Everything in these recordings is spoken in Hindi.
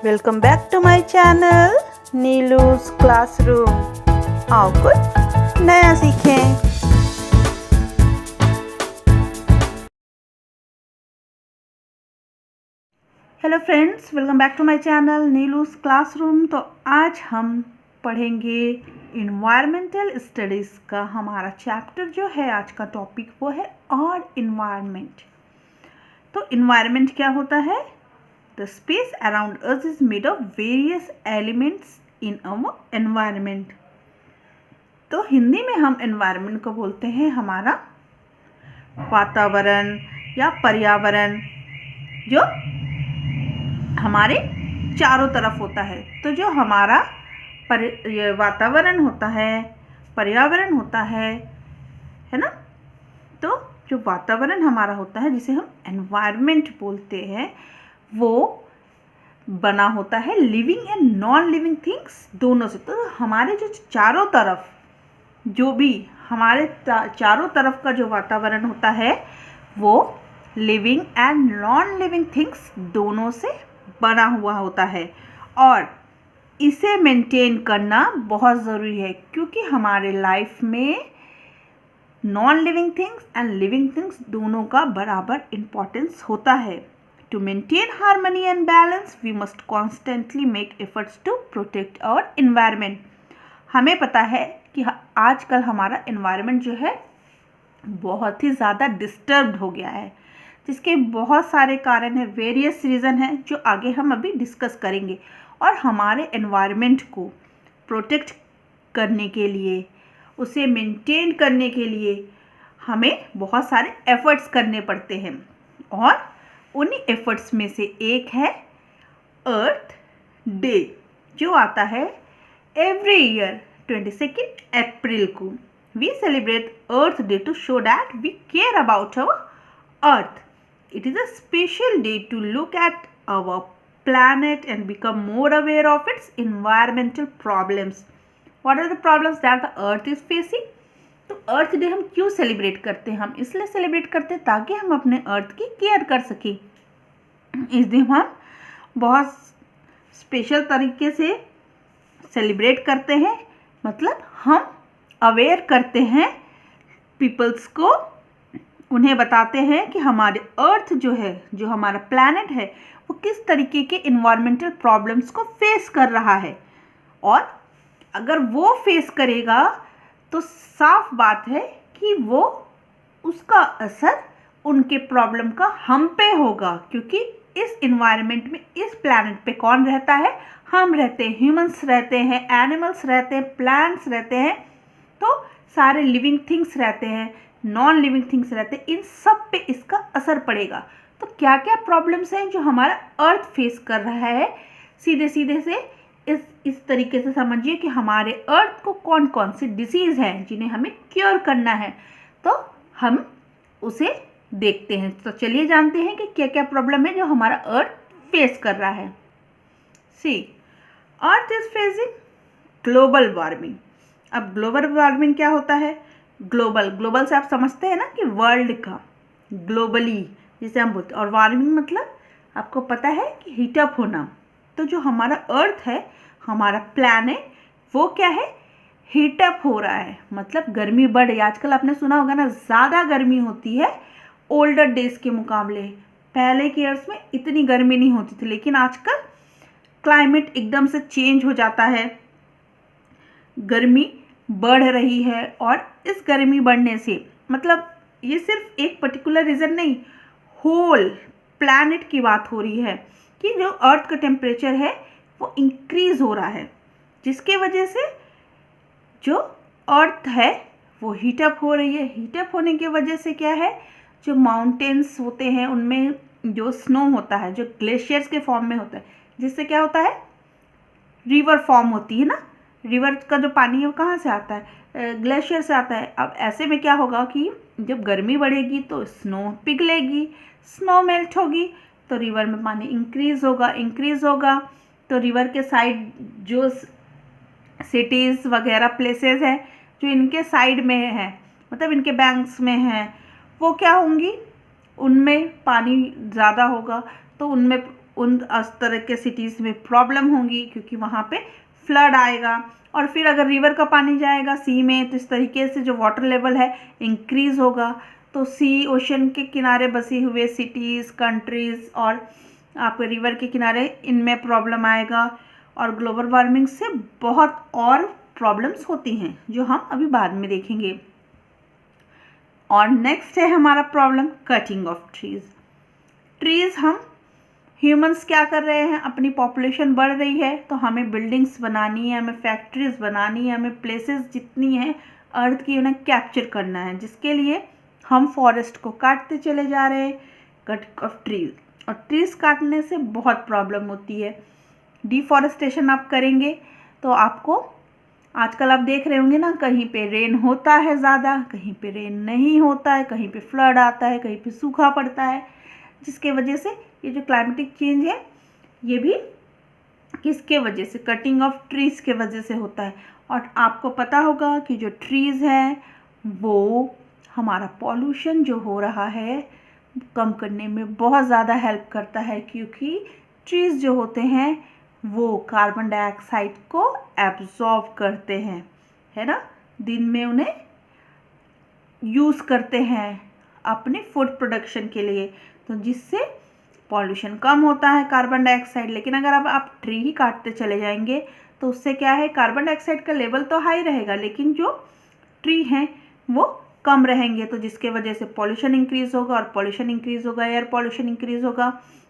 Welcome back to my channel Neelu's classroom. आओ कुछ नया सीखें। Hello friends, welcome back to my channel Neelu's classroom. तो आज हम पढ़ेंगे इन्वायरमेंटल स्टडीज़ का हमारा चैप्टर जो है, आज का टॉपिक वो है और इन्वायरमेंट। तो इन्वायरमेंट क्या होता है? The space around us is made of various elements in our environment। तो हिंदी में हम environment को बोलते हैं हमारा वातावरण या पर्यावरण, जो हमारे चारों तरफ होता है। तो जो हमारा वातावरण होता है, पर्यावरण होता है ना। तो जो वातावरण हमारा होता है, जिसे हम environment बोलते हैं, वो बना होता है living and non living things दोनों से। तो हमारे जो चारों तरफ, जो भी हमारे चारों तरफ का जो वातावरण होता है, वो living and non living things दोनों से बना हुआ होता है। और इसे मेंटेन करना बहुत ज़रूरी है, क्योंकि हमारे लाइफ में non living things and living things दोनों का बराबर इम्पोर्टेंस होता है। To maintain harmony and balance, we must constantly make efforts to protect our environment। हमें पता है कि आजकल हमारा environment जो है बहुत ही ज़्यादा disturbed हो गया है, जिसके बहुत सारे कारण हैं, वेरियस रीज़न हैं, जो आगे हम अभी डिस्कस करेंगे। और हमारे environment को प्रोटेक्ट करने के लिए, उसे मेंटेन करने के लिए हमें बहुत सारे एफर्ट्स करने पड़ते हैं। और उन्हीं एफर्ट्स में से एक है अर्थ डे, जो आता है एवरी ईयर 22 अप्रैल को। We celebrate Earth Day to show that we care about our Earth. It is a special day to look at our planet and become more aware of its environmental problems। What are the problems that the earth is facing? तो अर्थ डे हम क्यों सेलिब्रेट करते हैं? हम इसलिए सेलिब्रेट करते हैं ताकि हम अपने अर्थ की केयर कर सकें। इस दिन हम बहुत स्पेशल तरीके से सेलिब्रेट करते हैं, मतलब हम अवेयर करते हैं पीपल्स को, उन्हें बताते हैं कि हमारे अर्थ जो है, जो हमारा प्लैनेट है, वो किस तरीके के इन्वायरमेंटल प्रॉब्लम्स को फेस कर रहा है। और अगर वो फेस करेगा तो साफ बात है कि वो उसका असर उनके प्रॉब्लम का हम पे होगा, क्योंकि इस इन्वायरमेंट में, इस प्लैनेट पे कौन रहता है? हम रहते हैं, ह्यूमंस रहते हैं, एनिमल्स रहते हैं, प्लांट्स रहते हैं, तो सारे लिविंग थिंग्स रहते हैं, नॉन लिविंग थिंग्स रहते हैं। इन सब पे इसका असर पड़ेगा। तो क्या क्या प्रॉब्लम्स हैं जो हमारा अर्थ फेस कर रहा है? सीधे सीधे से इस तरीके से समझिए कि हमारे अर्थ को कौन कौन सी डिसीज़ हैं जिन्हें हमें क्योर करना है, तो हम उसे देखते हैं। तो चलिए जानते हैं कि क्या क्या प्रॉब्लम है जो हमारा अर्थ फेस कर रहा है। See, earth is facing global warming. अब ग्लोबल वार्मिंग क्या होता है? ग्लोबल से आप समझते हैं ना कि वर्ल्ड का, ग्लोबली जिसे हम बोलते हैं। और वार्मिंग मतलब आपको पता है कि हीटअप होना। तो जो हमारा अर्थ है, हमारा प्लैनेट, वो क्या है? हीटअप हो रहा है, मतलब गर्मी बढ़ रही है। आजकल आपने सुना होगा ना, ज़्यादा गर्मी होती है ओल्डर डेज के मुकाबले। पहले के ईयर्स में इतनी गर्मी नहीं होती थी, लेकिन आजकल क्लाइमेट एकदम से चेंज हो जाता है, गर्मी बढ़ रही है। और इस गर्मी बढ़ने से, मतलब ये सिर्फ एक पर्टिकुलर रीज़न नहीं, होल प्लैनेट की बात हो रही है कि जो अर्थ का टेम्परेचर है वो इंक्रीज़ हो रहा है, जिसके वजह से जो अर्थ है वो हीटअप हो रही है। हीटअप होने की वजह से क्या है, जो माउंटेन्स होते हैं उनमें जो स्नो होता है, जो ग्लेशियर्स के फॉर्म में होता है, जिससे क्या होता है, रिवर फॉर्म होती है ना। रिवर का जो पानी है वो कहाँ से आता है? ग्लेशियर से आता है। अब ऐसे में क्या होगा कि जब गर्मी बढ़ेगी तो स्नो पिघलेगी, स्नो मेल्ट होगी, तो रिवर में पानी इंक्रीज़ होगा। तो रिवर के साइड जो सिटीज़ वगैरह प्लेसेस हैं जो इनके साइड में हैं, मतलब इनके बैंक्स में हैं, वो क्या होंगी, उनमें पानी ज़्यादा होगा, तो उनमें उन उस तरह के सिटीज़ में प्रॉब्लम होंगी, क्योंकि वहाँ पे फ्लड आएगा। और फिर अगर रिवर का पानी जाएगा सी में, तो इस तरीके से जो वाटर लेवल है इंक्रीज़ होगा। तो सी ओशन के किनारे बसी हुए सिटीज़, कंट्रीज़ और आपके रिवर के किनारे, इनमें प्रॉब्लम आएगा। और ग्लोबल वार्मिंग से बहुत और प्रॉब्लम्स होती हैं जो हम अभी बाद में देखेंगे। और नेक्स्ट है हमारा problem cutting of trees. Trees हम ह्यूमंस क्या कर रहे हैं, अपनी पॉपुलेशन बढ़ रही है तो हमें बिल्डिंग्स बनानी है, हमें फैक्ट्रीज बनानी है, हमें प्लेसेस जितनी हैं अर्थ की उन्हें कैप्चर करना है, जिसके लिए हम फॉरेस्ट को काटते चले जा रहे हैं, कट ऑफ ट्रीज। और ट्रीज़ काटने से बहुत प्रॉब्लम होती है। डिफॉरेस्टेशन आप करेंगे तो आपको, आजकल आप देख रहे होंगे ना, कहीं पे रेन होता है ज़्यादा, कहीं पे रेन नहीं होता है, कहीं पे फ्लड आता है, कहीं पे सूखा पड़ता है, जिसके वजह से ये जो क्लाइमेटिक चेंज है ये भी किसके वजह से, कटिंग ऑफ ट्रीज़ के वजह से होता है। और आपको पता होगा कि जो ट्रीज़ हैं वो हमारा पॉल्यूशन जो हो रहा है कम करने में बहुत ज़्यादा हेल्प करता है, क्योंकि ट्रीज़ जो होते हैं वो कार्बन डाइऑक्साइड को एब्जॉर्ब करते हैं, है ना, दिन में उन्हें यूज़ करते हैं अपने फूड प्रोडक्शन के लिए, तो जिससे पॉल्यूशन कम होता है कार्बन डाइऑक्साइड। लेकिन अगर अब आप ट्री ही काटते चले जाएंगे तो उससे क्या है, कार्बन डाइऑक्साइड का लेवल तो हाई रहेगा लेकिन जो ट्री हैं वो कम रहेंगे, तो जिसके वजह से पॉल्यूशन इंक्रीज़ होगा, और पॉल्यूशन इंक्रीज़ होगा, एयर पॉल्यूशन इंक्रीज़ होगा,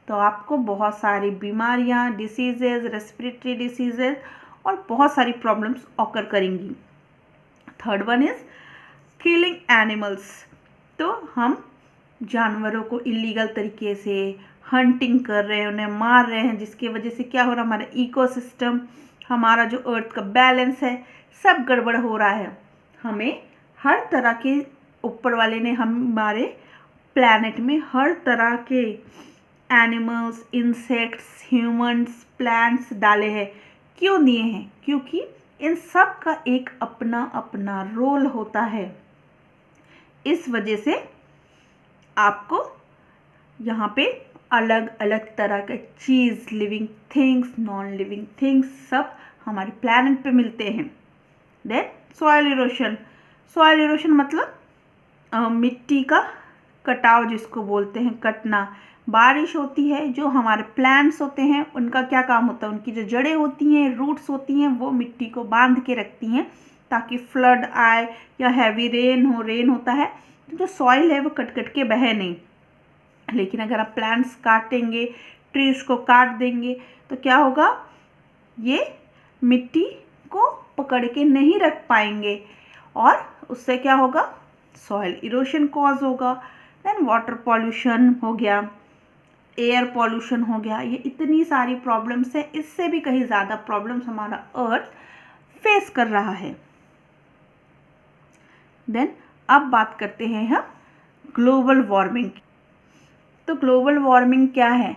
तो आपको बहुत सारी बीमारियां, डिसीजेज, रेस्पिरेटरी डिसीजेज और बहुत सारी प्रॉब्लम्स ऑकर करेंगी। Third one is killing animals. तो हम जानवरों को इलीगल तरीके से हंटिंग कर रहे हैं, उन्हें मार रहे हैं, जिसकी वजह से क्या हो रहा है, हमारा इकोसिस्टम, हमारा जो अर्थ का बैलेंस है सब गड़बड़ हो रहा है। हमें हर तरह के, ऊपर वाले ने हमारे प्लैनेट में हर तरह के एनिमल्स, इंसेक्ट्स, ह्यूमंस, प्लांट्स डाले हैं। क्यों दिए हैं? क्योंकि इन सब का एक अपना अपना रोल होता है। इस वजह से आपको यहाँ पे अलग अलग तरह के चीज़, living things, non living things, सब हमारे प्लैनेट पे मिलते हैं। Then soil erosion. Soil erosion मतलब मिट्टी का कटाव, जिसको बोलते हैं कटना। बारिश होती है, जो हमारे प्लांट्स होते हैं उनका क्या काम होता है, उनकी जो जड़ें होती हैं, रूट्स होती हैं, वो मिट्टी को बांध के रखती हैं ताकि फ्लड आए या हैवी रेन होता है तो जो सॉइल है वो कट कट के बहे नहीं। लेकिन अगर आप प्लांट्स काटेंगे, ट्रीज़ को काट देंगे तो क्या होगा, ये मिट्टी को पकड़ के नहीं रख पाएंगे और उससे क्या होगा, सॉइल इरोशन कॉज होगा। देन वाटर पॉल्यूशन हो गया, एयर पॉल्यूशन हो गया, ये इतनी सारी प्रॉब्लम्स है। इससे भी कहीं ज़्यादा प्रॉब्लम्स हमारा अर्थ फेस कर रहा है। देन अब बात करते हैं हम ग्लोबल वार्मिंग। तो ग्लोबल वार्मिंग क्या है?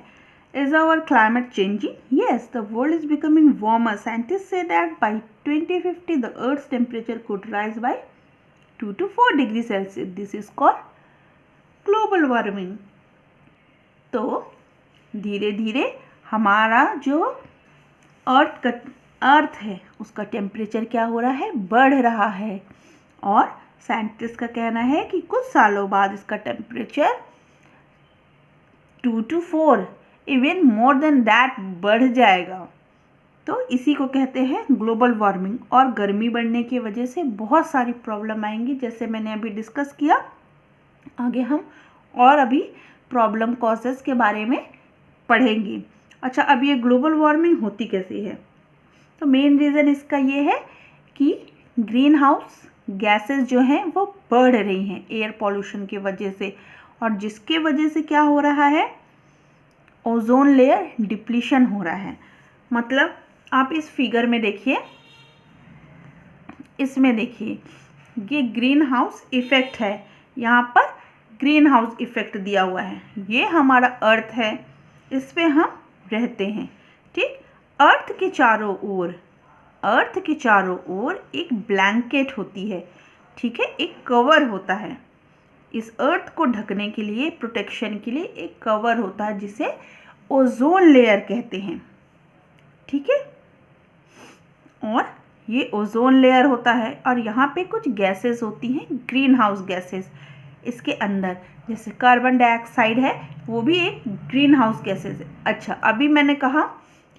Is our climate changing? Yes, the world is becoming warmer. Scientists say that by 2050 the Earth's temperature could rise by 2 to 4 degrees Celsius. This is called global warming. तो धीरे धीरे हमारा जो अर्थ है उसका टेम्परेचर क्या हो रहा है, बढ़ रहा है। और साइंटिस्ट का कहना है कि कुछ सालों बाद इसका temperature 2 to 4 even more than that बढ़ जाएगा। तो इसी को कहते हैं ग्लोबल वार्मिंग। और गर्मी बढ़ने की वजह से बहुत सारी प्रॉब्लम आएंगी, जैसे मैंने अभी डिस्कस किया। आगे हम और अभी प्रॉब्लम कॉजेस के बारे में पढ़ेंगे। अच्छा, अब ये ग्लोबल वार्मिंग होती कैसे है? तो मेन रीज़न इसका ये है कि ग्रीन हाउस गैसेस जो हैं वो बढ़ रही हैं एयर पॉल्यूशन की वजह से, और जिसके वजह से क्या हो रहा है, ओजोन लेयर डिप्लीशन हो रहा है। मतलब आप इस फिगर में देखिए, इसमें देखिए, ये ग्रीन हाउस इफ़ेक्ट है, यहाँ पर ग्रीन हाउस इफ़ेक्ट दिया हुआ है। ये हमारा अर्थ है, इस पे हम रहते हैं, ठीक। अर्थ के चारों ओर एक ब्लैंकेट होती है, ठीक है, एक कवर होता है। इस अर्थ को ढकने के लिए, प्रोटेक्शन के लिए एक कवर होता है जिसे ओजोन लेयर कहते हैं, ठीक है। और ये ओजोन लेयर होता है और यहाँ पे कुछ गैसेस होती हैं, ग्रीन हाउस गैसेस इसके अंदर, जैसे कार्बन डाइऑक्साइड है, वो भी एक ग्रीन हाउस गैसेस है। अच्छा, अभी मैंने कहा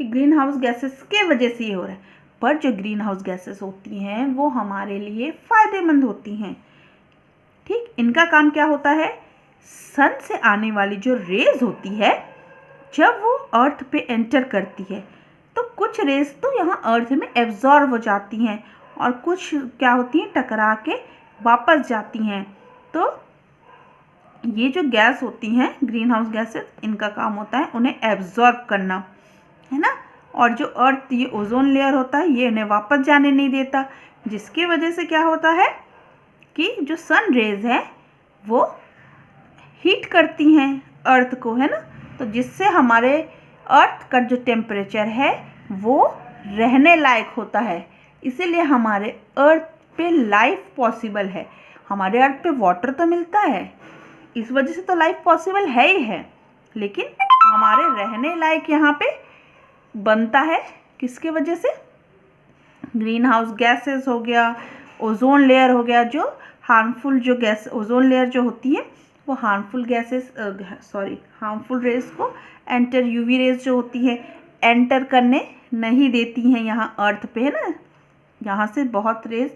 कि ग्रीन हाउस गैसेस के वजह से ये हो रहा है, पर जो ग्रीन हाउस गैसेस होती हैं वो हमारे लिए फ़ायदेमंद होती हैं, ठीक। इनका काम क्या होता है, सन से आने वाली जो रेज होती है जब वो अर्थ पे एंटर करती है तो कुछ रेज तो यहाँ अर्थ में एब्जॉर्ब हो जाती हैं और कुछ क्या होती हैं, टकरा के वापस जाती हैं। तो ये जो गैस होती हैं ग्रीन हाउस गैसेस, इनका काम होता है उन्हें एब्जॉर्ब करना, है ना। और जो अर्थ ये ओजोन लेयर होता है ये इन्हें वापस जाने नहीं देता, जिसकी वजह से क्या होता है कि जो सन रेज है वो हीट करती हैं अर्थ को, है ना। तो जिससे हमारे अर्थ का जो टेम्परेचर है वो रहने लायक होता है, इसीलिए हमारे अर्थ पे लाइफ पॉसिबल है। हमारे अर्थ पे वाटर तो मिलता है, इस वजह से तो लाइफ पॉसिबल है ही है, लेकिन हमारे रहने लायक यहाँ पे बनता है किसके वजह से, ग्रीन हाउस गैसेस हो गया, ओजोन लेयर हो गया, जो हार्मफुल जो गैस, ओजोन लेयर जो होती है वो हार्मफुल गैसेस हार्मफुल रेज को एंटर, यूवी रेज जो होती है एंटर करने नहीं देती हैं यहाँ अर्थ पे, है ना। यहाँ से बहुत रेज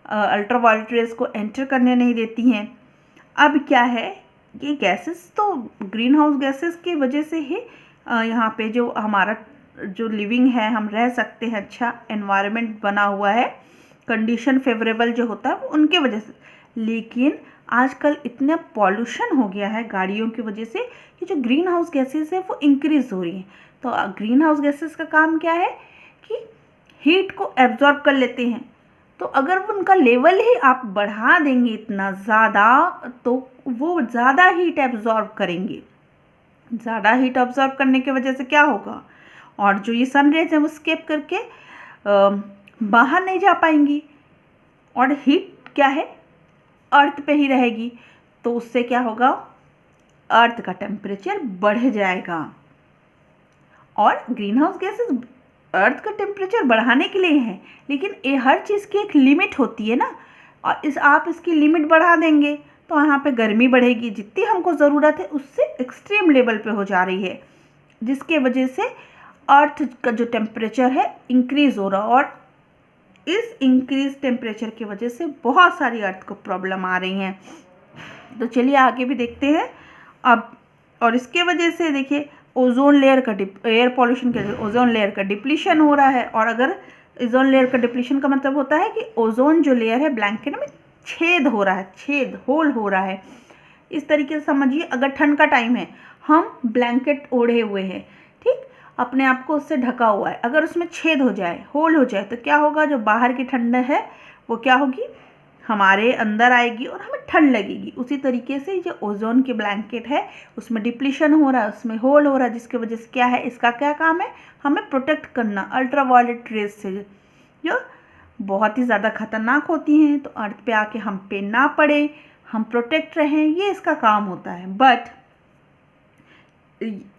अल्ट्रावायलेट रेज को एंटर करने नहीं देती हैं। अब क्या है, ये गैसेस तो ग्रीन हाउस गैसेस की वजह से ही यहाँ पे जो हमारा जो लिविंग है, हम रह सकते हैं, अच्छा एनवायरनमेंट बना हुआ है, कंडीशन फेवरेबल जो होता है वो उनके वजह से। लेकिन आजकल इतना पॉल्यूशन हो गया है गाड़ियों की वजह से कि जो ग्रीन हाउस गैसेस है वो इंक्रीज हो रही हैं। तो ग्रीन हाउस गैसेस का काम क्या है कि हीट को एब्जॉर्ब कर लेते हैं। तो अगर उनका लेवल ही आप बढ़ा देंगे इतना ज़्यादा तो वो ज़्यादा हीट एब्जॉर्ब करेंगे। ज़्यादा हीट एब्जॉर्ब करने की वजह से क्या होगा, और जो ये सन रेज है वो स्केप करके बाहर नहीं जा पाएंगी और हीट क्या है अर्थ पे ही रहेगी। तो उससे क्या होगा, अर्थ का टेम्परेचर बढ़ जाएगा। और ग्रीन हाउस गैसेस अर्थ का टेम्परेचर बढ़ाने के लिए है, लेकिन ये हर चीज़ की एक लिमिट होती है ना। और आप इसकी लिमिट बढ़ा देंगे तो यहाँ पे गर्मी बढ़ेगी, जितनी हमको ज़रूरत है उससे एक्सट्रीम लेवल पे हो जा रही है, जिसके वजह से अर्थ का जो टेम्परेचर है इंक्रीज़ हो रहा। और इस इंक्रीज टेम्परेचर की वजह से बहुत सारी अर्थ को प्रॉब्लम आ रही हैं। तो चलिए आगे भी देखते हैं अब। और इसके वजह से देखिए ओजोन लेयर का एयर पॉल्यूशन के ओजोन लेयर का डिप्लीशन हो रहा है। और अगर ओजोन लेयर का डिप्लीशन का मतलब होता है कि ओजोन जो लेयर है ब्लैंकेट में छेद हो रहा है, छेद होल हो रहा है। इस तरीके से समझिए, अगर ठंड का टाइम है, हम ब्लैंकेट ओढ़े हुए हैं, ठीक, अपने आप को उससे ढका हुआ है, अगर उसमें छेद हो जाए, होल हो जाए, तो क्या होगा, जो बाहर की ठंड है वो क्या होगी, हमारे अंदर आएगी और हमें ठंड लगेगी। उसी तरीके से जो ओजोन की ब्लैंकेट है उसमें डिप्लीशन हो रहा है, उसमें होल हो रहा है, जिसकी वजह से क्या है, इसका क्या काम है, हमें प्रोटेक्ट करना अल्ट्रावायलेट रेज से, जो बहुत ही ज़्यादा खतरनाक होती हैं। तो अर्थ पे आके हम पे ना पड़े, हम प्रोटेक्ट रहें, ये इसका काम होता है। बट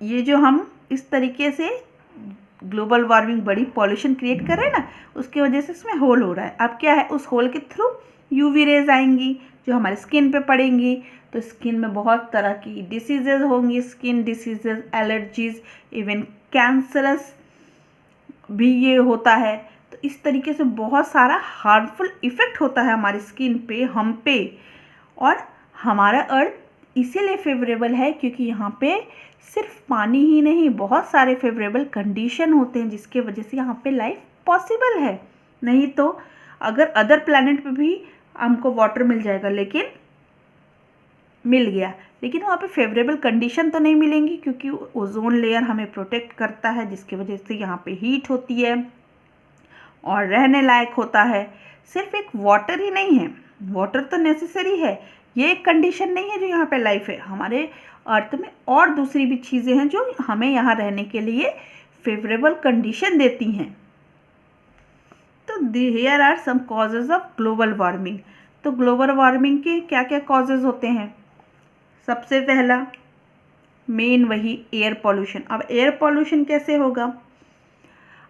ये जो हम इस तरीके से ग्लोबल वार्मिंग, बड़ी पॉल्यूशन क्रिएट कर रहे हैं ना, उसकी वजह से इसमें होल हो रहा है। अब क्या है, उस होल के थ्रू यूवी रेज आएंगी जो हमारे स्किन पे पड़ेंगी, तो स्किन में बहुत तरह की डिसीजेज होंगी, skin diseases, allergies, even cancerous भी ये होता है। तो इस तरीके से बहुत सारा हार्मफुल इफ़ेक्ट होता है हमारी स्किन पे, हम पे। और हमारा अर्थ इसीलिए फेवरेबल है क्योंकि यहाँ पे सिर्फ पानी ही नहीं, बहुत सारे फेवरेबल कंडीशन होते हैं जिसके वजह से यहाँ पे लाइफ पॉसिबल है। नहीं तो अगर अदर प्लैनेट पे भी हमको वाटर मिल जाएगा, लेकिन मिल गया, लेकिन वहाँ पे फेवरेबल कंडीशन तो नहीं मिलेंगी, क्योंकि ओजोन लेयर हमें प्रोटेक्ट करता है, जिसकी वजह से यहाँ पे हीट होती है और रहने लायक होता है। सिर्फ एक वाटर ही नहीं है, वाटर तो नेसेसरी है, ये एक कंडीशन नहीं है जो यहाँ पे लाइफ है। हमारे अर्थ में और दूसरी भी चीज़ें हैं जो हमें यहाँ रहने के लिए फेवरेबल कंडीशन देती हैं। तो here are some causes of global warming. तो ग्लोबल वार्मिंग के क्या क्या कॉजेज होते हैं। सबसे पहला मेन वही एयर पॉल्यूशन। अब एयर पॉल्यूशन कैसे होगा?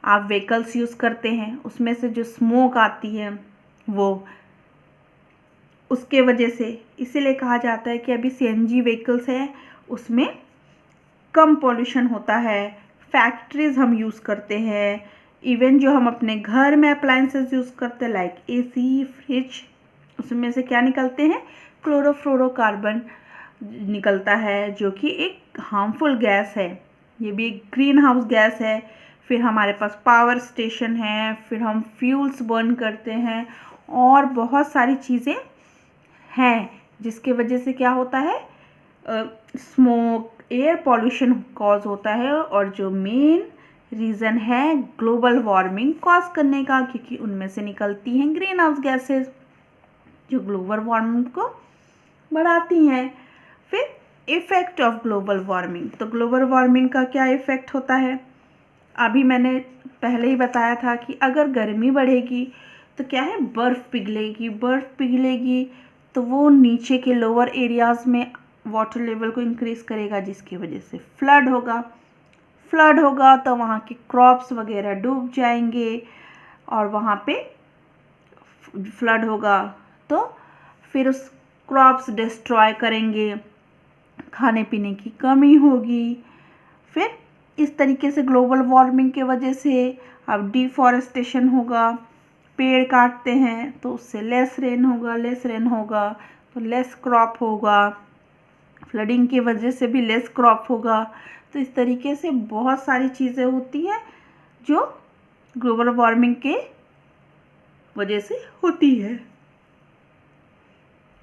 आप व्हीकल्स यूज़ करते हैं, उसमें से जो स्मोक आती है वो उसके वजह से, इसीलिए कहा जाता है कि अभी सीएनजी व्हीकल्स हैं उसमें कम पॉल्यूशन होता है। फैक्ट्रीज हम यूज़ करते हैं, इवन जो हम अपने घर में अप्लायंसेस यूज़ करते हैं लाइक एसी, फ्रिज, उसमें से क्या निकलते हैं? क्लोरोफ्लोरोकार्बन निकलता है, जो कि एक हार्मफुल गैस है। ये भी एक ग्रीन हाउस गैस है। फिर हमारे पास पावर स्टेशन है, फिर हम फ्यूल्स बर्न करते हैं और बहुत सारी चीज़ें हैं जिसके वजह से क्या होता है? स्मोक, एयर पॉल्यूशन कॉज होता है। और जो मेन रीज़न है ग्लोबल वार्मिंग कॉज करने का, क्योंकि उनमें से निकलती हैं ग्रीन हाउस गैसेस जो ग्लोबल वार्मिंग को बढ़ाती हैं। फिर इफ़ेक्ट ऑफ ग्लोबल वार्मिंग, तो ग्लोबल वार्मिंग का क्या इफ़ेक्ट होता है? अभी मैंने पहले ही बताया था कि अगर गर्मी बढ़ेगी तो क्या है? बर्फ़ पिघलेगी। बर्फ़ पिघलेगी तो वो नीचे के लोअर एरियाज़ में वाटर लेवल को इंक्रीज़ करेगा, जिसकी वजह से फ्लड होगा। फ्लड होगा तो वहाँ के क्रॉप्स वगैरह डूब जाएंगे और वहाँ पे फ्लड होगा तो फिर उस क्रॉप्स डिस्ट्रॉय करेंगे, खाने पीने की कमी होगी। फिर इस तरीके से ग्लोबल वार्मिंग के वजह से अब डिफॉरेस्टेशन होगा, पेड़ काटते हैं तो उससे लेस रेन होगा, लेस रेन होगा तो लेस क्रॉप होगा, फ्लडिंग की वजह से भी लेस क्रॉप होगा। तो इस तरीके से बहुत सारी चीज़ें होती हैं जो ग्लोबल वार्मिंग के वजह से होती है।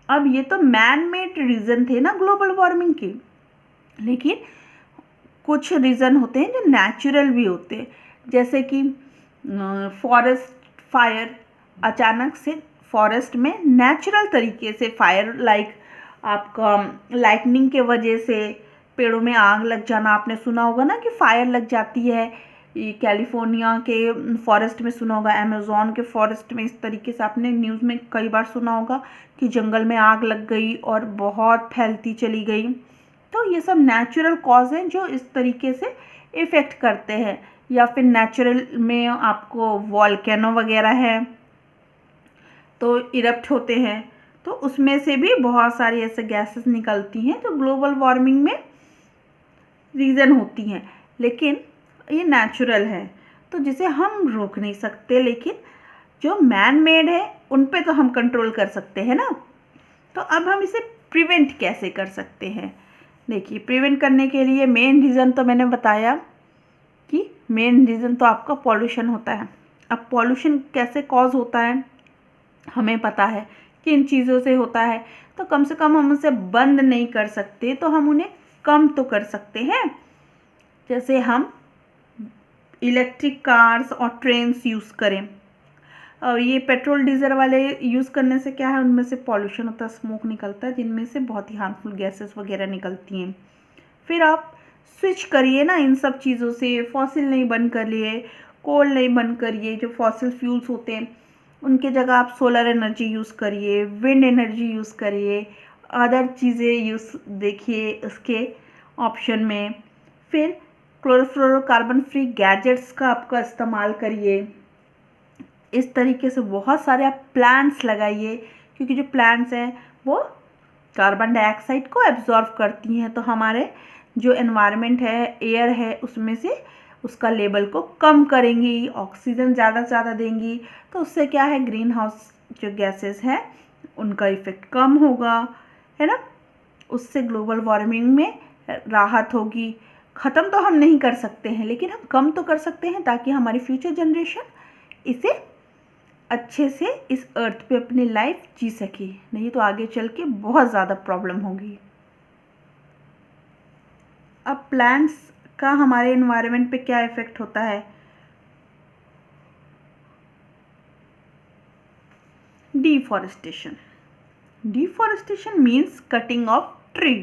अब ये तो मैन मेड रीज़न थे ना ग्लोबल वार्मिंग के, लेकिन कुछ रीज़न होते हैं जो नेचुरल भी होते हैं, जैसे कि फॉरेस्ट फायर। अचानक से फॉरेस्ट में नेचुरल तरीके से फायर, लाइक आपका लाइटनिंग के वजह से पेड़ों में आग लग जाना। आपने सुना होगा ना कि फायर लग जाती है। ये कैलिफोर्निया के फॉरेस्ट में सुना होगा, अमेज़न के फॉरेस्ट में इस तरीके से आपने न्यूज़ में कई बार सुना होगा कि जंगल में आग लग गई और बहुत फैलती चली गई। तो ये सब नेचुरल कॉज हैं जो इस तरीके से इफ़ेक्ट करते हैं। या फिर नेचुरल में आपको वॉल्केनो वगैरह है तो इरप्ट होते हैं, तो उसमें से भी बहुत सारी ऐसे गैसेस निकलती हैं जो ग्लोबल वार्मिंग में रीज़न होती हैं। लेकिन ये नेचुरल है तो जिसे हम रोक नहीं सकते, लेकिन जो मैन मेड है उन पे तो हम कंट्रोल कर सकते हैं ना। तो अब हम इसे प्रिवेंट कैसे कर सकते हैं? देखिए, प्रिवेंट करने के लिए मेन रीज़न तो मैंने बताया कि मेन रीज़न तो आपका पॉल्यूशन होता है। अब पॉल्यूशन कैसे कॉज होता है हमें पता है, किन चीज़ों से होता है, तो कम से कम हम उसे बंद नहीं कर सकते तो हम उन्हें कम तो कर सकते हैं। जैसे हम इलेक्ट्रिक कार्स और ट्रेन्स यूज़ करें। और ये पेट्रोल डीजल वाले यूज़ करने से क्या है, उनमें से पॉल्यूशन होता है, स्मोक निकलता है, जिनमें से बहुत ही हार्मफुल गैसेस वगैरह निकलती हैं। फिर आप स्विच करिए ना इन सब चीज़ों से, फॉसिल नहीं बंद करिए, कोल नहीं बंद करिए। जो फॉसिल फ्यूल्स होते हैं उनके जगह आप सोलर एनर्जी यूज़ करिए, विंड एनर्जी यूज़ करिए, अदर चीज़ें यूज़ देखिए उसके ऑप्शन में। फिर क्लोरोफ्लोरोकार्बन फ्री गैजेट्स का आपका इस्तेमाल करिए। इस तरीके से बहुत सारे आप प्लांट्स लगाइए, क्योंकि जो प्लांट्स हैं वो कार्बन डाइऑक्साइड को एब्जॉर्ब करती हैं, तो हमारे जो एनवायरनमेंट है, एयर है, उसमें से उसका लेवल को कम करेंगी, ऑक्सीजन ज़्यादा से ज़्यादा देंगी। तो उससे क्या है, ग्रीन हाउस जो गैसेस हैं उनका इफ़ेक्ट कम होगा, है ना। उससे ग्लोबल वार्मिंग में राहत होगी। ख़त्म तो हम नहीं कर सकते हैं, लेकिन हम कम तो कर सकते हैं, ताकि हमारी फ्यूचर जनरेशन इसे अच्छे से इस अर्थ पे अपनी लाइफ जी सके। नहीं तो आगे चल के बहुत ज़्यादा प्रॉब्लम होगी। अब प्लांट्स का हमारे एनवायरनमेंट पे क्या इफ़ेक्ट होता है? Deforestation. Deforestation means cutting of tree.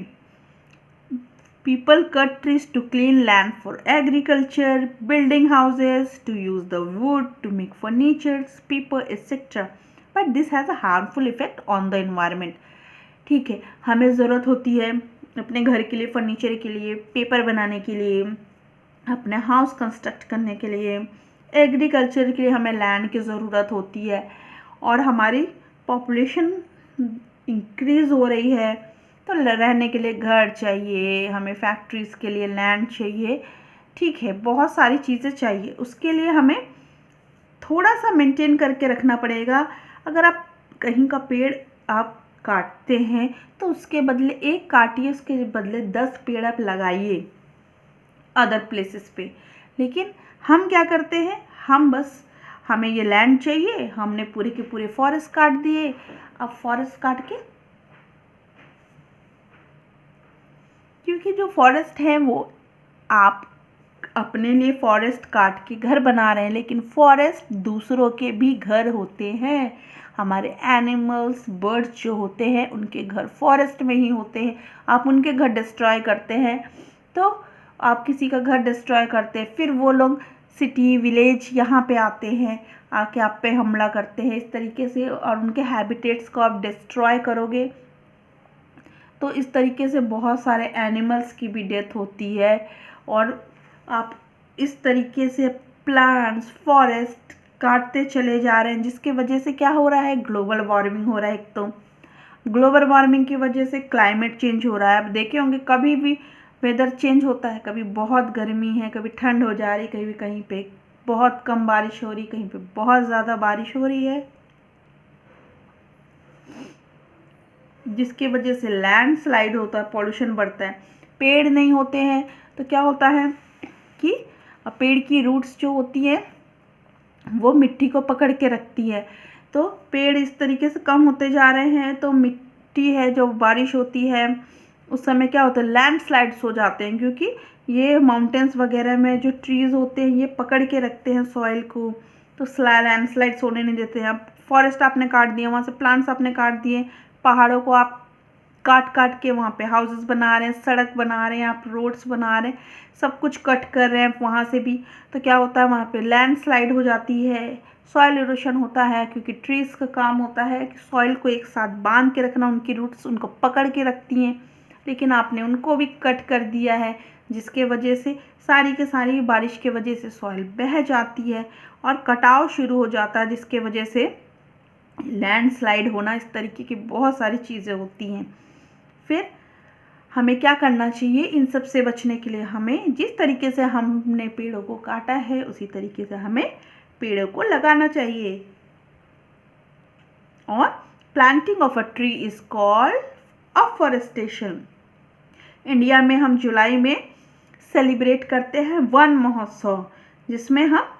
People cut trees to clean land for agriculture, building houses, to use the wood to make furniture, paper, etc. But this has a harmful effect on the environment. ठीक है, हमें ज़रूरत होती है अपने घर के लिए, फर्नीचर के लिए, पेपर बनाने के लिए, अपने हाउस कंस्ट्रक्ट करने के लिए, एग्रीकल्चर के लिए हमें लैंड की ज़रूरत होती है। और हमारी पॉपुलेशन इंक्रीज़ हो रही है तो रहने के लिए घर चाहिए, हमें फैक्ट्रीज़ के लिए लैंड चाहिए, ठीक है, बहुत सारी चीज़ें चाहिए। उसके लिए हमें थोड़ा सा मेंटेन करके रखना पड़ेगा। अगर आप कहीं का पेड़ आप काटते हैं तो उसके बदले एक काटिए, उसके बदले 10 पेड़ आप लगाइए अदर प्लेसेस पे। लेकिन हम क्या करते हैं, हम बस हमें ये लैंड चाहिए, हमने पूरे के पूरे फॉरेस्ट काट दिए। अब फॉरेस्ट काट के, क्योंकि जो फॉरेस्ट है वो आप अपने लिए फॉरेस्ट काट के घर बना रहे हैं, लेकिन फॉरेस्ट दूसरों के भी घर होते हैं। हमारे एनिमल्स, बर्ड्स जो होते हैं उनके घर फॉरेस्ट में ही होते हैं। आप उनके घर डिस्ट्रॉय करते हैं तो आप किसी का घर डिस्ट्रॉय करते हैं, फिर वो लोग सिटी, विलेज यहाँ पे आते हैं, आके आप पे हमला करते हैं इस तरीके से, और उनके हैबिटेट्स को आप डिस्ट्रॉय करोगे तो इस तरीके से बहुत सारे एनिमल्स की भी डेथ होती है। और आप इस तरीके से प्लांट्स, फॉरेस्ट काटते चले जा रहे हैं, जिसके वजह से क्या हो रहा है, ग्लोबल वार्मिंग हो रहा है। एक तो ग्लोबल वार्मिंग की वजह से क्लाइमेट चेंज हो रहा है। आप देखे होंगे कभी भी वेदर चेंज होता है, कभी बहुत गर्मी है, कभी ठंड हो जा रही, कभी कहीं पे बहुत कम बारिश हो रही, कहीं पे बहुत ज़्यादा बारिश हो रही है, जिसकी वजह से लैंडस्लाइड होता है, पॉल्यूशन बढ़ता है। पेड़ नहीं होते हैं तो क्या होता है कि पेड़ की रूट्स जो होती है वो मिट्टी को पकड़ के रखती है। तो पेड़ इस तरीके से कम होते जा रहे हैं तो मिट्टी है, जो बारिश होती है उस समय क्या होता है, लैंडस्लाइड्स हो जाते हैं, क्योंकि ये माउंटेन्स वगैरह में जो ट्रीज़ होते हैं ये पकड़ के रखते हैं सॉइल को, तो लैंडस्लाइड्स होने नहीं देते हैं। अब फॉरेस्ट आपने काट दिया, वहाँ से प्लांट्स आपने काट दिए, पहाड़ों को आप काट काट के वहाँ पे हाउसेस बना रहे हैं, सड़क बना रहे हैं, आप रोड्स बना रहे हैं, सब कुछ कट कर रहे हैं वहाँ से भी, तो क्या होता है, वहाँ पे लैंडस्लाइड हो जाती है, सॉइल इरोशन होता है। क्योंकि ट्रीज़ का काम होता है कि सॉइल को एक साथ बांध के रखना, उनकी रूट्स उनको पकड़ के रखती हैं, लेकिन आपने उनको भी कट कर दिया है, जिसके वजह से सारी के सारी बारिश के वजह से सॉइल बह जाती है और कटाव शुरू हो जाता है, जिसके वजह से लैंडस्लाइड होना, इस तरीके की बहुत सारी चीज़ें होती हैं। फिर हमें क्या करना चाहिए इन सब से बचने के लिए, हमें जिस तरीके से हमने पेड़ों को काटा है उसी तरीके से हमें पेड़ों को लगाना चाहिए। और planting of a tree is called afforestation. India में हम जुलाई में सेलिब्रेट करते हैं वन महोत्सव, जिसमें हम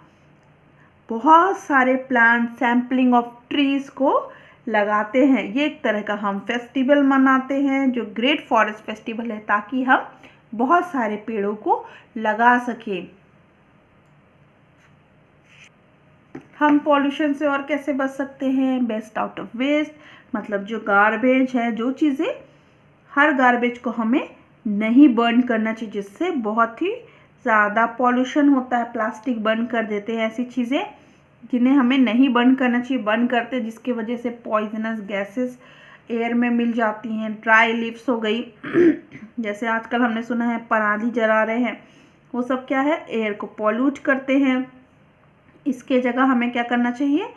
बहुत सारे प्लांट, सैम्पलिंग ऑफ ट्रीज़ को लगाते हैं। ये एक तरह का हम फेस्टिवल मनाते हैं जो ग्रेट फॉरेस्ट फेस्टिवल है, ताकि हम बहुत सारे पेड़ों को लगा सकें। हम पॉल्यूशन से और कैसे बच सकते हैं, बेस्ट आउट ऑफ वेस्ट, मतलब जो गार्बेज है, जो चीज़ें, हर गार्बेज को हमें नहीं बर्न करना चाहिए, जिससे बहुत ही ज़्यादा पॉल्यूशन होता है। प्लास्टिक बर्न कर देते हैं, ऐसी चीज़ें जिन्हें हमें नहीं बर्न करना चाहिए, बर्न करते, जिसकी वजह से पॉइजनस गैसेस एयर में मिल जाती हैं। ड्राई लीव्स हो गई जैसे आजकल हमने सुना है पराली जला रहे हैं, वो सब क्या है, एयर को पॉल्यूट करते हैं। इसके जगह हमें क्या करना चाहिए,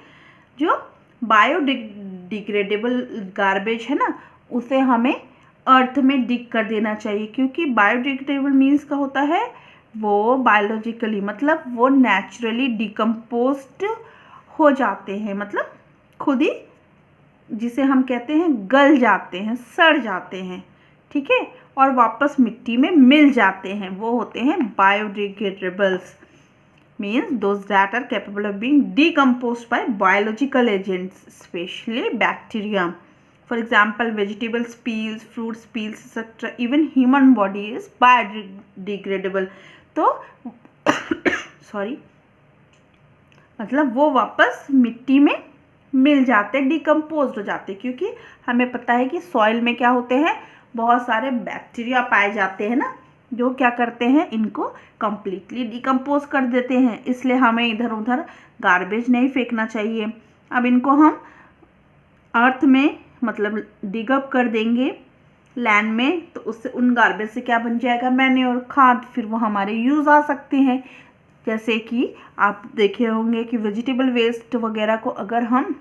जो बायोडिग्रेडेबल गार्बेज है ना, उसे हमें अर्थ में डिग कर देना चाहिए। क्योंकि बायोडिग्रेडेबल मीन्स का होता है वो बायोलॉजिकली, मतलब वो नेचुरली डिकम्पोज्ड हो जाते हैं, मतलब खुद ही, जिसे हम कहते हैं गल जाते हैं, सड़ जाते हैं, ठीक है, और वापस मिट्टी में मिल जाते हैं। वो होते हैं बायोडिग्रेडेबल्स, means those that are capable of being decomposed by biological agents, especially bacteria. For example, vegetables peels, fruits peels, etc. Even human body is biodegradable. तो सॉरी, मतलब वो वापस मिट्टी में मिल जाते, डिकम्पोज हो जाते, क्योंकि हमें पता है कि सॉइल में क्या होते हैं, बहुत सारे बैक्टीरिया पाए जाते हैं ना, जो क्या करते हैं, इनको कम्प्लीटली डिकम्पोज कर देते हैं। इसलिए हमें इधर उधर गार्बेज नहीं फेंकना चाहिए। अब इनको हम अर्थ में मतलब डिगअप कर देंगे लैंड में, तो उससे उन गार्बेज से क्या बन जाएगा, मैन्योर, खाद, फिर वो हमारे यूज़ आ सकते हैं। जैसे कि आप देखे होंगे कि वेजिटेबल वेस्ट वगैरह को अगर हम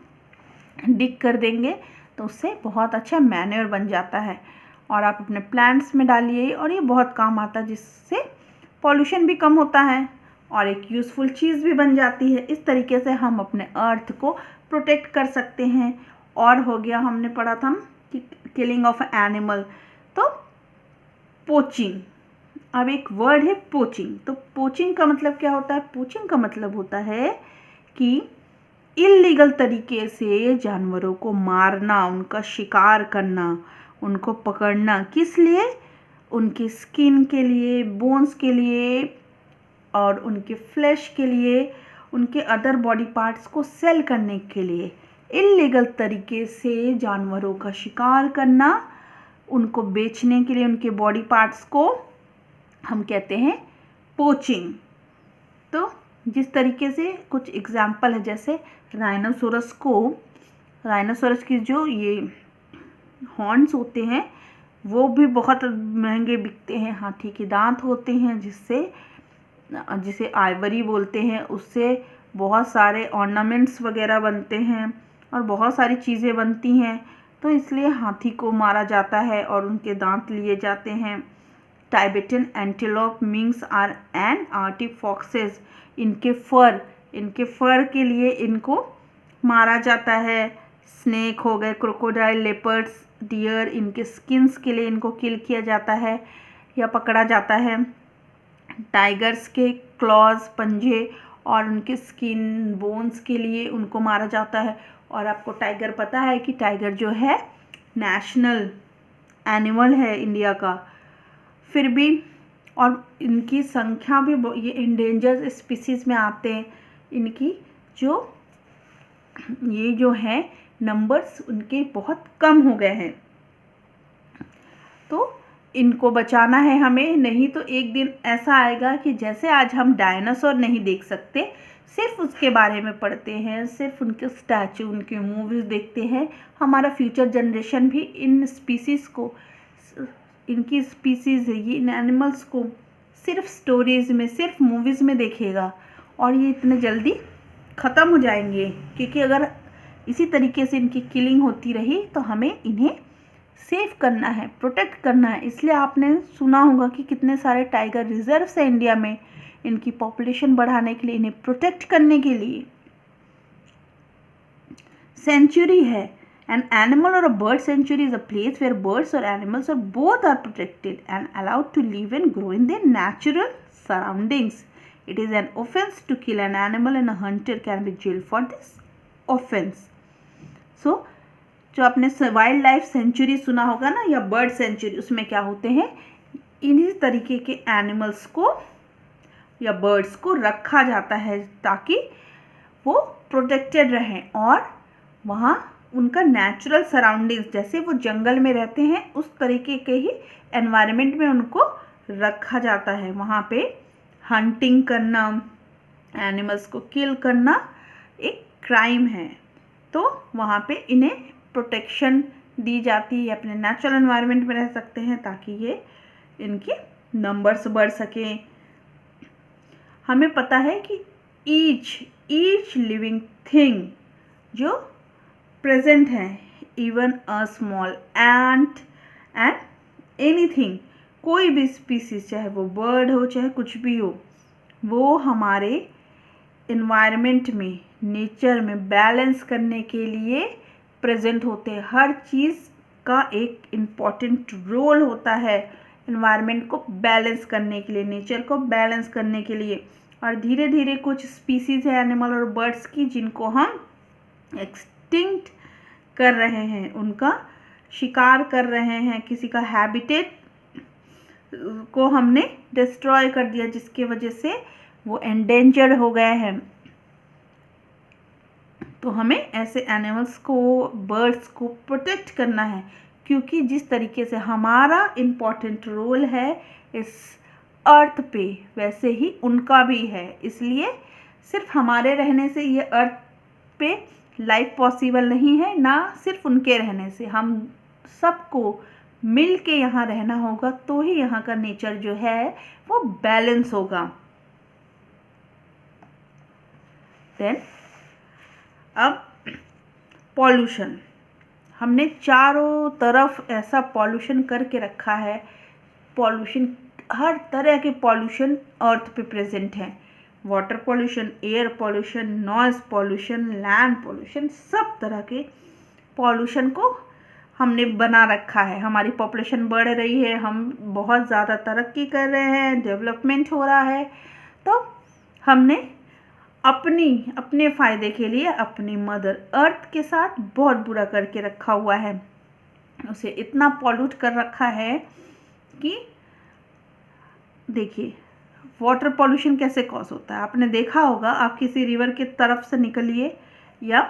डिग कर देंगे तो उससे बहुत अच्छा मैन्योर बन जाता है, और आप अपने प्लांट्स में डालिए और ये बहुत काम आता है, जिससे पॉल्यूशन भी कम होता है और एक यूज़फुल चीज़ भी बन जाती है। इस तरीके से हम अपने अर्थ को प्रोटेक्ट कर सकते हैं। और हो गया, हमने पढ़ा था कि किलिंग ऑफ एनिमल, तो पोचिंग। अब एक वर्ड है पोचिंग। तो पोचिंग का मतलब क्या होता है? पोचिंग का मतलब होता है कि इल्लीगल तरीके से जानवरों को मारना, उनका शिकार करना, उनको पकड़ना। किस लिए? उनकी स्किन के लिए, बोन्स के लिए और उनके फ्लैश के लिए, उनके अदर बॉडी पार्ट्स को सेल करने के लिए इल्लीगल तरीके से जानवरों का शिकार करना, उनको बेचने के लिए उनके बॉडी पार्ट्स को हम कहते हैं पोचिंग। तो जिस तरीके से कुछ एग्जाम्पल है, जैसे राइनोसोरस की जो ये हॉर्न्स होते हैं वो भी बहुत महंगे बिकते हैं। हाथी के दांत होते हैं जिसे आइवरी बोलते हैं, उससे बहुत सारे ऑर्नामेंट्स वगैरह बनते हैं और बहुत सारी चीज़ें बनती हैं। तो इसलिए हाथी को मारा जाता है और उनके दांत लिए जाते हैं। Tibetan antelope, minks are and Arctic foxes, इनके फर के लिए इनको मारा जाता है। स्नेक हो गए, क्रोकोडाइल, लेपर्ड्स, डियर, इनके स्किन्स के लिए इनको किल किया जाता है या पकड़ा जाता है। टाइगर्स के क्लॉज, पंजे और उनके स्किन, बोन्स के लिए उनको मारा जाता है। और आपको टाइगर पता है कि टाइगर जो है नेशनल एनिमल है इंडिया का। फिर भी और इनकी संख्या भी, ये इंडेंजर्ड स्पीसीज़ में आते हैं। इनकी ये जो है नंबर्स उनके बहुत कम हो गए हैं, तो इनको बचाना है हमें। नहीं तो एक दिन ऐसा आएगा कि जैसे आज हम डायनासोर नहीं देख सकते, सिर्फ उसके बारे में पढ़ते हैं, सिर्फ उनके स्टैचू, उनके मूवीज़ देखते हैं, हमारा फ्यूचर जनरेशन भी इन स्पीसीज़ को, इनकी स्पीसीज़ है ये, इन एनिमल्स को सिर्फ स्टोरीज़ में, सिर्फ मूवीज़ में देखेगा और ये इतने जल्दी ख़त्म हो जाएंगे। क्योंकि अगर इसी तरीके से इनकी किलिंग होती रही तो हमें इन्हें सेव करना है, प्रोटेक्ट करना है। इसलिए आपने सुना होगा कि कितने सारे टाइगर रिजर्व्स हैं इंडिया में, इनकी पॉपुलेशन बढ़ाने के लिए, इन्हें प्रोटेक्ट करने के लिए। सेंचुरी है, an animal or a bird sanctuary is a place where birds or animals or both are protected and allowed to live and grow in their natural surroundings. It is an offense to kill an animal and a hunter can be jailed for this offense. So जो आपने वाइल्ड लाइफ सेंचुरी सुना होगा ना, या बर्ड सेंचुरी, उसमें क्या होते हैं, इन्हीं तरीके के एनिमल्स को या बर्ड्स को रखा जाता है ताकि वो प्रोटेक्टेड रहें और वहाँ उनका नेचुरल सराउंडिंग्स, जैसे वो जंगल में रहते हैं उस तरीके के ही एनवायरनमेंट में उनको रखा जाता है। वहाँ पे हंटिंग करना, एनिमल्स को किल करना एक क्राइम है, तो वहाँ पे इन्हें प्रोटेक्शन दी जाती है, अपने नेचुरल एनवायरनमेंट में रह सकते हैं ताकि ये इनके नंबर्स बढ़ सकें। हमें पता है कि ईच लिविंग थिंग जो प्रेजेंट है, even a small ant and anything, कोई भी स्पीसीज, चाहे वो बर्ड हो चाहे कुछ भी हो, वो हमारे इन्वायरमेंट में, नेचर में बैलेंस करने के लिए प्रेजेंट होते हैं। हर चीज़ का एक इम्पॉर्टेंट रोल होता है इन्वायरमेंट को बैलेंस करने के लिए, नेचर को बैलेंस करने के लिए। और धीरे धीरे कुछ स्पीसीज़ है एनिमल और बर्ड्स की जिनको हम एक्सटिंक्ट कर रहे हैं, उनका शिकार कर रहे हैं, किसी का हैबिटेट को हमने डिस्ट्रॉय कर दिया जिसकी वजह से वो एंडेंजर्ड हो गए हैं। तो हमें ऐसे एनिमल्स को, बर्ड्स को प्रोटेक्ट करना है, क्योंकि जिस तरीके से हमारा इम्पॉर्टेंट रोल है इस अर्थ पे, वैसे ही उनका भी है। इसलिए सिर्फ हमारे रहने से ये अर्थ पे लाइफ पॉसिबल नहीं है, ना सिर्फ उनके रहने से। हम सबको मिल के यहाँ रहना होगा, तो ही यहाँ का नेचर जो है वो बैलेंस होगा। देन अब पॉल्यूशन, हमने चारों तरफ ऐसा पॉल्यूशन करके रखा है, पॉल्यूशन हर तरह के पॉल्यूशन अर्थ पे प्रेजेंट हैं। Water pollution, air pollution, noise pollution, land pollution, सब तरह के पॉल्यूशन को हमने बना रखा है। हमारी पॉपुलेशन बढ़ रही है, हम बहुत ज़्यादा तरक्की कर रहे हैं, डेवलपमेंट हो रहा है, तो हमने अपने फ़ायदे के लिए अपनी मदर अर्थ के साथ बहुत बुरा करके रखा हुआ है। उसे इतना पॉल्यूट कर रखा है कि देखिए वाटर पॉल्यूशन कैसे कॉज होता है। आपने देखा होगा, आप किसी रिवर की तरफ से निकलिए या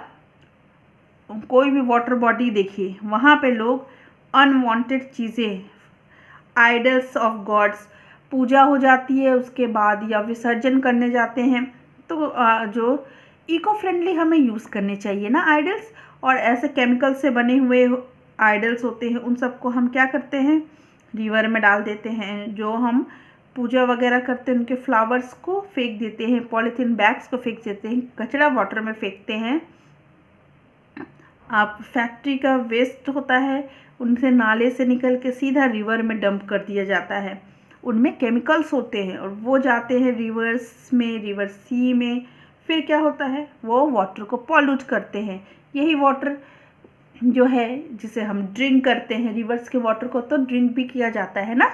कोई भी वाटर बॉडी देखिए, वहाँ पे लोग अनवांटेड चीज़ें, आइडल्स ऑफ गॉड्स पूजा हो जाती है उसके बाद, या विसर्जन करने जाते हैं। तो जो इको फ्रेंडली हमें यूज़ करने चाहिए ना आइडल्स, और ऐसे केमिकल से बने हुए आइडल्स होते हैं उन सबको हम क्या करते हैं, रिवर में डाल देते हैं। जो हम पूजा वगैरह करते हैं उनके फ्लावर्स को फेंक देते हैं, पॉलीथीन बैग्स को फेंक देते हैं, कचरा वाटर में फेंकते हैं। आप फैक्ट्री का वेस्ट होता है, उनसे नाले से निकल के सीधा रिवर में डंप कर दिया जाता है। उनमें केमिकल्स होते हैं और वो जाते हैं रिवर्स में, रिवर सी में, फिर क्या होता है, वो वाटर को पॉल्यूट करते हैं। यही वाटर जो है जिसे हम ड्रिंक करते हैं, रिवर्स के वाटर को तो ड्रिंक भी किया जाता है ना,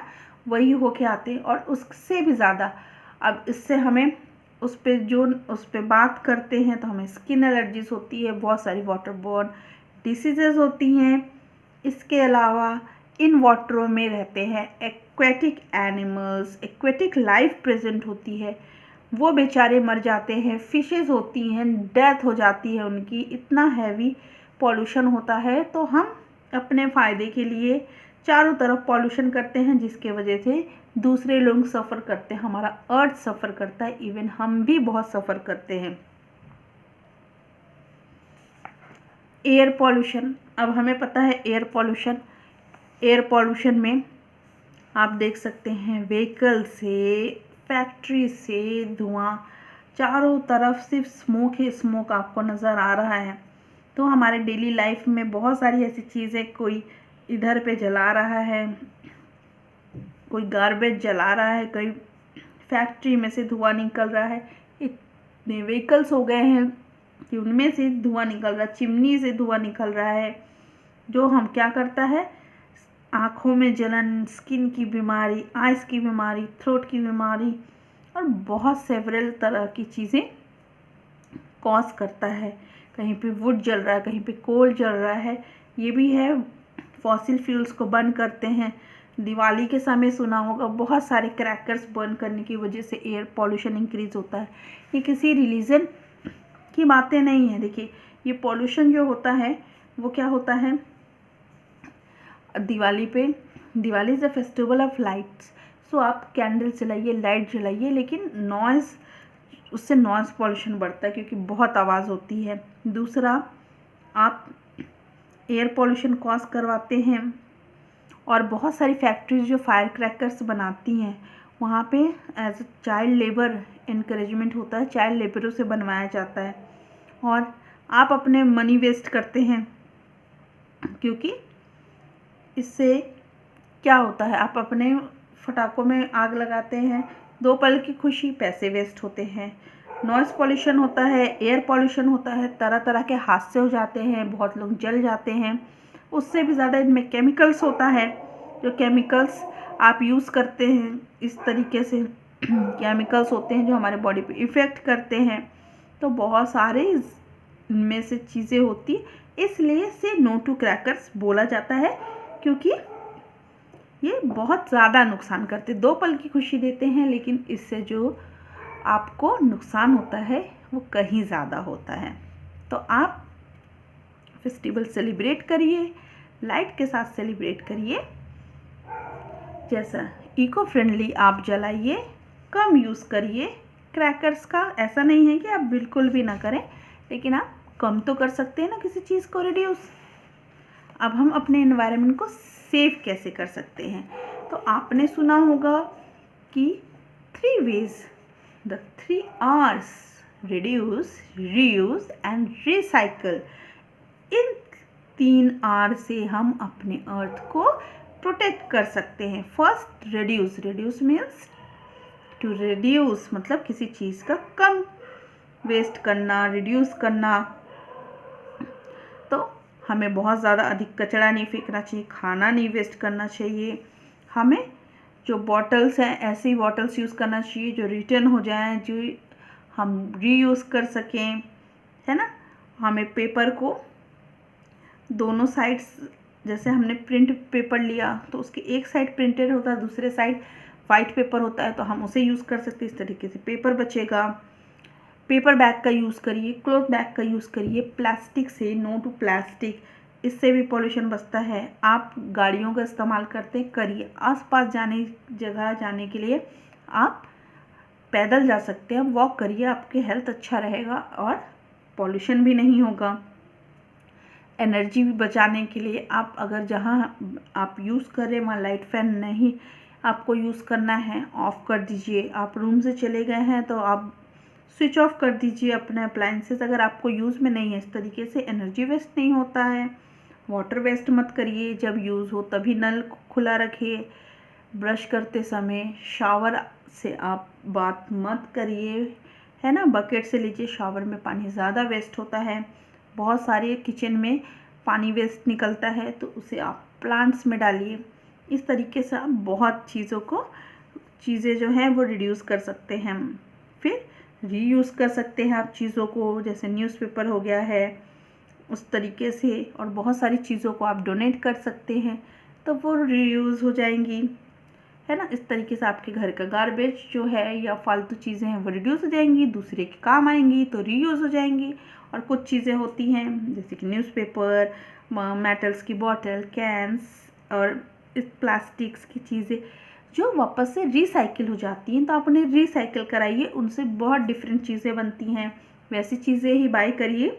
वही होके आते हैं। और उससे भी ज़्यादा, अब इससे हमें उस पर बात करते हैं तो हमें स्किन एलर्जीज होती है, बहुत सारी वाटर बोर्न डिसीजेज होती हैं। इसके अलावा इन वाटरों में रहते हैं aquatic animals, aquatic life present होती है, वो बेचारे मर जाते हैं। फिशेस होती हैं, डेथ हो जाती है उनकी, इतना हैवी पॉल्यूशन होता है। तो हम अपने फ़ायदे के लिए चारों तरफ पॉल्यूशन करते हैं, जिसके वजह से दूसरे लोग सफ़र करते हैं, हमारा अर्थ सफ़र करता है, इवन हम भी बहुत सफ़र करते हैं। एयर पॉल्यूशन, अब हमें पता है एयर पॉल्यूशन में आप देख सकते हैं व्हीकल से, फैक्ट्री से धुआं, चारों तरफ सिर्फ स्मोक ही स्मोक आपको नज़र आ रहा है। तो हमारे डेली लाइफ में बहुत सारी ऐसी चीज़ें, कोई इधर पे जला रहा है, कोई गार्बेज जला रहा है, कोई फैक्ट्री में से धुआं निकल रहा है, इतने व्हीकल्स हो गए हैं कि उनमें से धुआं निकल रहा है, चिमनी से धुआं निकल रहा है, जो हम क्या करता है, आँखों में जलन, स्किन की बीमारी, आइज़ की बीमारी, थ्रोट की बीमारी और बहुत सेवरल तरह की चीज़ें कॉज करता है। कहीं पे वुड जल रहा है, कहीं पे कोल जल रहा है, ये भी है। फॉसिल फ्यूल्स को बर्न करते हैं। दिवाली के समय सुना होगा, बहुत सारे क्रैकर्स बर्न करने की वजह से एयर पॉल्यूशन इंक्रीज़ होता है। ये किसी रिलीजन की बातें नहीं है। देखिए, ये पॉल्यूशन जो होता है वो क्या होता है, Diwali is a festival of lights, so आप कैंडल जलाइए, लाइट जलाइए, लेकिन उससे नॉइज़ पॉल्यूशन बढ़ता है क्योंकि बहुत आवाज़ होती है। दूसरा, आप एयर पॉल्यूशन कॉज करवाते हैं। और बहुत सारी फैक्ट्रीज जो फायर क्रैकर्स बनाती हैं, वहाँ पे as a child labour encouragement होता है, चाइल्ड लेबरों से बनवाया जाता है। और आप अपने मनी वेस्ट करते हैं, क्योंकि इससे क्या होता है, आप अपने फटाकों में आग लगाते हैं, 2 पल की खुशी, पैसे वेस्ट होते हैं। नॉइज़ पॉल्यूशन होता है, एयर पॉल्यूशन होता है, तरह तरह के हादसे हो जाते हैं, बहुत लोग जल जाते हैं। उससे भी ज़्यादा इनमें केमिकल्स होता है, जो केमिकल्स आप यूज़ करते हैं, इस तरीके से केमिकल्स होते हैं जो हमारे बॉडी पे इफ़ेक्ट करते हैं। तो बहुत सारे इनमें से चीज़ें होती, इसलिए से नो टू क्रैकर्स बोला जाता है, क्योंकि ये बहुत ज़्यादा नुकसान करते। 2 पल की खुशी देते हैं, लेकिन इससे जो आपको नुकसान होता है वो कहीं ज़्यादा होता है। तो आप फेस्टिवल सेलिब्रेट करिए, लाइट के साथ सेलिब्रेट करिए। जैसा इको फ्रेंडली आप जलाइए, कम यूज़ करिए क्रैकर्स का। ऐसा नहीं है कि आप बिल्कुल भी ना करें, लेकिन आप कम तो कर सकते हैं ना किसी चीज़ को रिड्यूस। अब हम अपने एनवायरनमेंट को सेव कैसे कर सकते हैं। तो आपने सुना होगा कि 3 ways, the 3 R's, reduce, reuse and recycle। In 3 R से हम अपने अर्थ को प्रोटेक्ट कर सकते हैं। First, reduce. Reduce means to reduce, मतलब किसी चीज़ का कम वेस्ट करना, रिड्यूस करना। तो हमें बहुत ज़्यादा अधिक कचरा नहीं फेंकना चाहिए, खाना नहीं वेस्ट करना चाहिए। हमें जो बॉटल्स हैं ऐसी बॉटल्स यूज़ करना चाहिए जो रिटर्न हो जाएं, जो हम रीयूज़ कर सकें, है ना। हमें पेपर को दोनों साइड्स, जैसे हमने प्रिंट पेपर लिया तो उसके एक साइड प्रिंटेड होता है, दूसरे साइड वाइट पेपर होता है, तो हम उसे यूज़ कर सकते हैं। इस तरीके से पेपर बचेगा। पेपर बैग का यूज़ करिए, क्लॉथ बैग का यूज़ करिए। प्लास्टिक से नो टू प्लास्टिक, इससे भी पॉल्यूशन बचता है। आप गाड़ियों का इस्तेमाल करते करिए, आसपास जगह जाने के लिए आप पैदल जा सकते हैं, वॉक करिए, आपके हेल्थ अच्छा रहेगा और पॉल्यूशन भी नहीं होगा। एनर्जी भी बचाने के लिए आप अगर जहाँ आप यूज़ कर रहे हैं वहाँ लाइट फैन नहीं आपको यूज़ करना है, ऑफ़ कर दीजिए। आप रूम से चले गए हैं तो आप स्विच ऑफ कर दीजिए अपने अप्लायंसेस अगर आपको यूज़ में नहीं है। इस तरीके से एनर्जी वेस्ट नहीं होता है। वाटर वेस्ट मत करिए, जब यूज़ हो तभी नल खुला रखिए। ब्रश करते समय शावर से आप बात मत करिए, है ना। बकेट से लीजिए, शावर में पानी ज़्यादा वेस्ट होता है। बहुत सारे किचन में पानी वेस्ट निकलता है तो उसे आप प्लांट्स में डालिए। इस तरीके से आप बहुत चीज़ें जो हैं वो रिड्यूस कर सकते हैं। फिर रीयूज़ कर सकते हैं आप चीज़ों को, जैसे न्यूज़पेपर हो गया है उस तरीके से, और बहुत सारी चीज़ों को आप डोनेट कर सकते हैं तो वो रीयूज़ हो जाएंगी, है ना। इस तरीके से आपके घर का गार्बेज जो है या फालतू चीज़ें हैं वो रिड्यूस हो जाएंगी, दूसरे के काम आएंगी तो रीयूज़ हो जाएंगी। और कुछ चीज़ें होती हैं जैसे कि न्यूज़पेपर, मेटल्स की बॉटल, कैंस और इस प्लास्टिक्स की चीज़ें जो वापस से रिसाइकिल हो जाती हैं, तो आप उन्हें रिसाइकिल कराइए, उनसे बहुत डिफरेंट चीज़ें बनती हैं। वैसी चीज़ें ही बाय करिए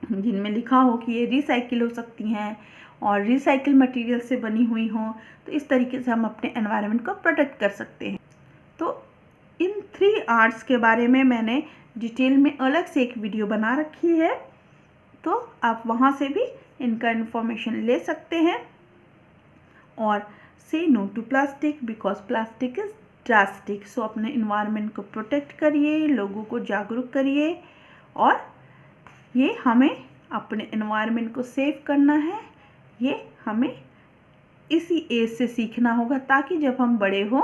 जिनमें लिखा हो कि ये रिसाइकिल हो सकती हैं और रिसाइकिल मटेरियल से बनी हुई हों। तो इस तरीके से हम अपने एनवायरनमेंट को प्रोटेक्ट कर सकते हैं। तो इन 3 आर्ट्स के बारे में मैंने डिटेल में अलग से एक वीडियो बना रखी है, तो आप वहाँ से भी इनका इन्फॉर्मेशन ले सकते हैं। और say no to plastic because plastic is drastic. So अपने इन्वायरमेंट को प्रोटेक्ट करिए, लोगों को जागरूक करिए, और ये हमें अपने इन्वायरमेंट को सेव करना है। ये हमें इसी एज से सीखना होगा ताकि जब हम बड़े हों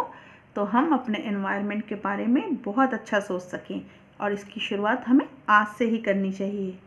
तो हम अपने एनवायरनमेंट के बारे में बहुत अच्छा सोच सकें, और इसकी शुरुआत हमें आज से ही करनी चाहिए।